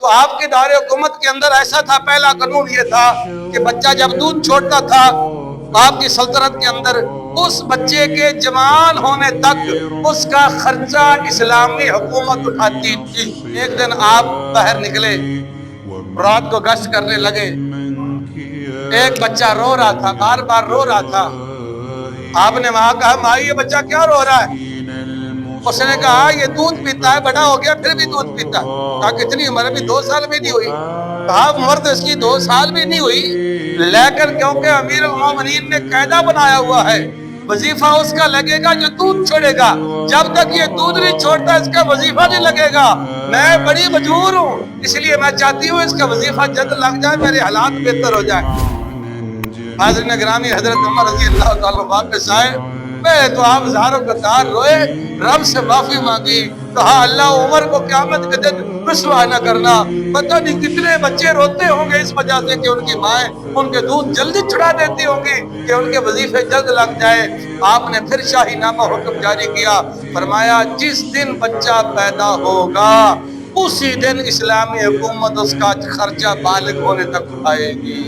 تو آپ کے دور حکومت کے اندر ایسا تھا، پہلا قانون یہ تھا کہ بچہ جب دودھ چھوڑتا تھا تو آپ کی سلطنت کے اندر اس بچے کے جوان ہونے تک اس کا خرچہ اسلامی حکومت اٹھاتی تھی۔ ایک دن آپ باہر نکلے، رات کو گشت کرنے لگے، ایک بچہ رو رہا تھا، بار بار رو رہا تھا۔ آپ نے وہاں کہا، مائی یہ بچہ کیا رو رہا ہے؟ اس نے کہا یہ دودھ پیتا ہے، بڑا ہو گیا پھر بھی دودھ پیتا ہے۔ کہا کتنی عمر ہے؟ 2 سال بھی نہیں ہوئی۔ کہا عمر تو اس کی 2 سال بھی نہیں ہوئی، لیکن کیونکہ امیر المومنین نے قاعدہ بنایا ہوا ہے، وظیفہ اس کا لگے گا جو دودھ چھوڑے گا، جب تک یہ دودھ نہیں چھوڑتا اس کا وظیفہ نہیں لگے گا۔ میں بڑی مجبور ہوں، اس لیے میں چاہتی ہوں اس کا وظیفہ جلد لگ جائے، میرے حالات بہتر ہو جائیں۔ حاضرین گرامی، حضرت عمر رضی اللہ تعالیٰ واپس آئے، پہلے تو آپ ہزاروں قطار روئے، رب سے معافی مانگی، کہا اللہ عمر کو قیامت کے دن رسوا نہ کرنا۔ پتہ نہیں کتنے بچے روتے ہوں گے اس وجہ سے کہ ان کی مائیں ان کے دودھ جلدی چھڑا دیتی ہوں گی کہ ان کے وظیفے جلد لگ جائے۔ آپ نے پھر شاہی نامہ حکم جاری کیا، فرمایا جس دن بچہ پیدا ہوگا اسی دن اسلامی حکومت اس کا خرچہ بالغ ہونے تک اٹھائے گی۔